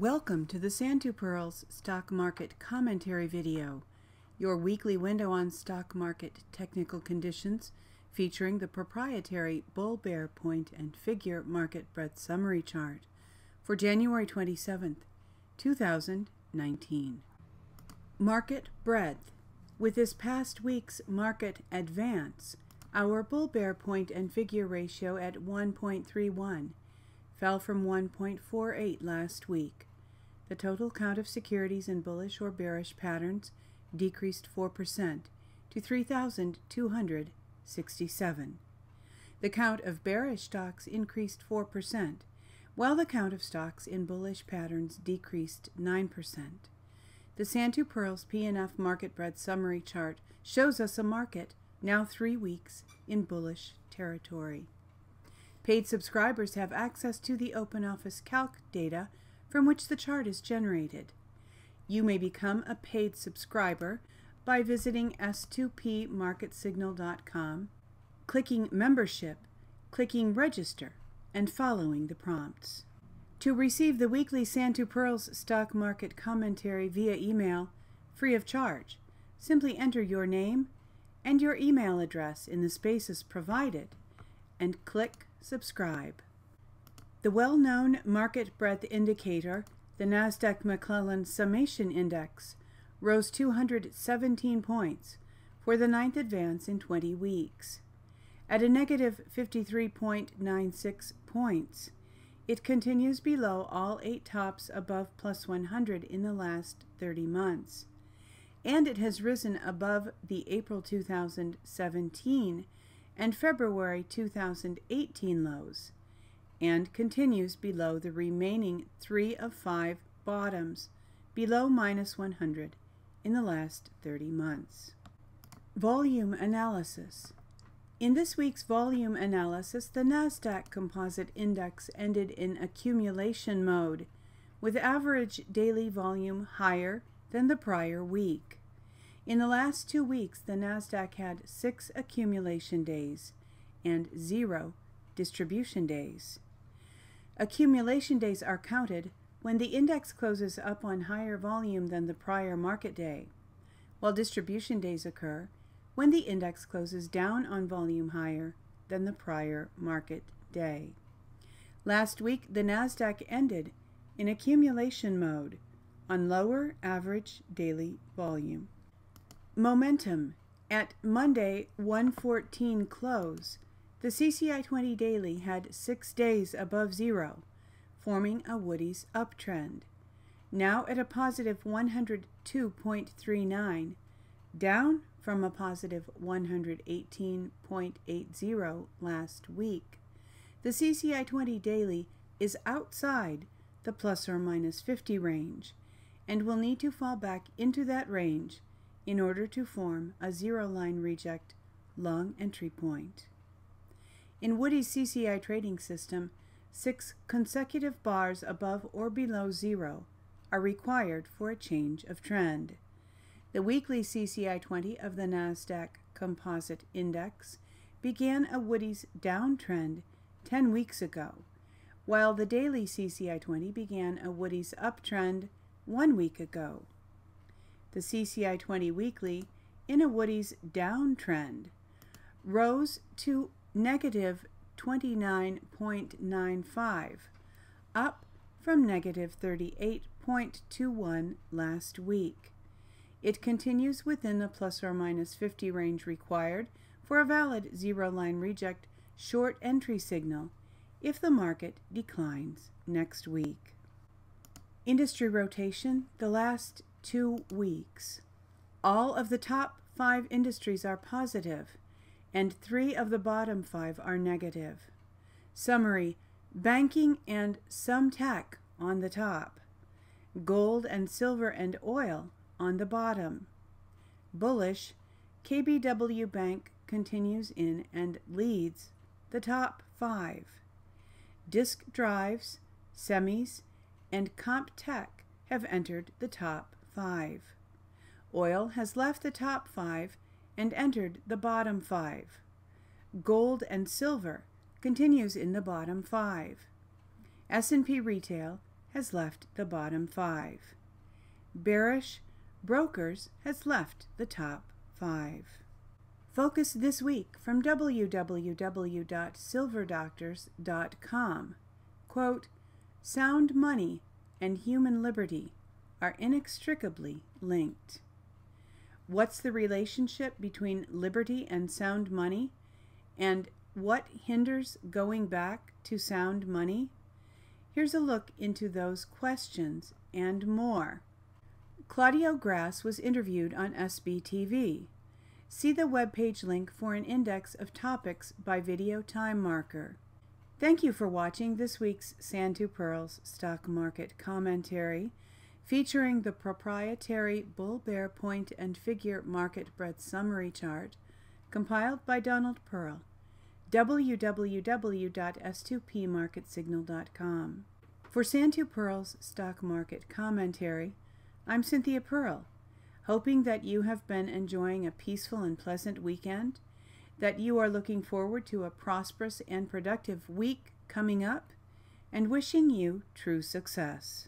Welcome to the Pirls Stock Market Commentary video, your weekly window on stock market technical conditions featuring the proprietary bull bear point and figure market breadth summary chart for January 27th, 2019. Market breadth. With this past week's market advance, our bull bear point and figure ratio at 1.31 fell from 1.48 last week. The total count of securities in bullish or bearish patterns decreased 4% to 3,267. The count of bearish stocks increased 4%, while the count of stocks in bullish patterns decreased 9%. The Pirls P&F market breadth summary chart shows us a market now 3 weeks in bullish territory. Paid subscribers have access to the Open Office Calc data from which the chart is generated. You may become a paid subscriber by visiting s2pmarketsignal.com, clicking Membership, clicking Register, and following the prompts. To receive the weekly Pirls Stock Market Commentary via email, free of charge, simply enter your name and your email address in the spaces provided and click Subscribe. The well-known market breadth indicator, the Nasdaq McClellan Summation Index, rose 217 points for the 9th advance in 20 weeks. At a negative 53.96 points, it continues below all 8 tops above plus 100 in the last 30 months, and it has risen above the April 2017 and February 2018 lows, and continues below the remaining 3 of 5 bottoms, below minus 100 in the last 30 months. Volume analysis. In this week's volume analysis, the Nasdaq Composite Index ended in accumulation mode, with average daily volume higher than the prior week. In the last 2 weeks, the Nasdaq had 6 accumulation days and 0 distribution days. Accumulation days are counted when the index closes up on higher volume than the prior market day, while distribution days occur when the index closes down on volume higher than the prior market day. Last week, the Nasdaq ended in accumulation mode on lower average daily volume. Momentum. At Monday 114 close, the CCI 20 daily had 6 days above zero, forming a Woody's uptrend. Now at a positive 102.39, down from a positive 118.80 last week. The CCI 20 daily is outside the plus or minus 50 range and will need to fall back into that range in order to form a zero-line reject long entry point. In Woody's CCI trading system, 6 consecutive bars above or below zero are required for a change of trend. The weekly CCI 20 of the Nasdaq Composite Index began a Woody's downtrend 10 weeks ago, while the daily CCI 20 began a Woody's uptrend 1 week ago. The CCI 20 weekly, in a Woody's downtrend, rose to negative 29.95, up from negative 38.21 last week. It continues within the plus or minus 50 range required for a valid zero-line reject short entry signal if the market declines next week. Industry rotation the last 2 weeks. All of the top 5 industries are positive, and 3 of the bottom 5 are negative. Summary: banking and some tech on the top, gold and silver and oil on the bottom. Bullish, KBW Bank continues in and leads the top 5. Disk drives, semis, and comp tech have entered the top 5. Oil has left the top 5 and entered the bottom 5. Gold and silver continues in the bottom 5. S&P Retail has left the bottom 5. Bearish brokers has left the top 5. Focus this week from www.silverdoctors.com. Quote, "Sound money and human liberty are inextricably linked." What's the relationship between liberty and sound money? And what hinders going back to sound money? Here's a look into those questions and more. Claudio Grass was interviewed on SBTV. See the webpage link for an index of topics by video time marker. Thank you for watching this week's Santu Pirls Stock Market Commentary, featuring the proprietary bull-bear point and figure market breadth summary chart compiled by Donald Pearl. www.s2pmarketsignal.com. For Santu Pirls Stock Market Commentary, I'm Cynthia Pearl, hoping that you have been enjoying a peaceful and pleasant weekend, that you are looking forward to a prosperous and productive week coming up, and wishing you true success.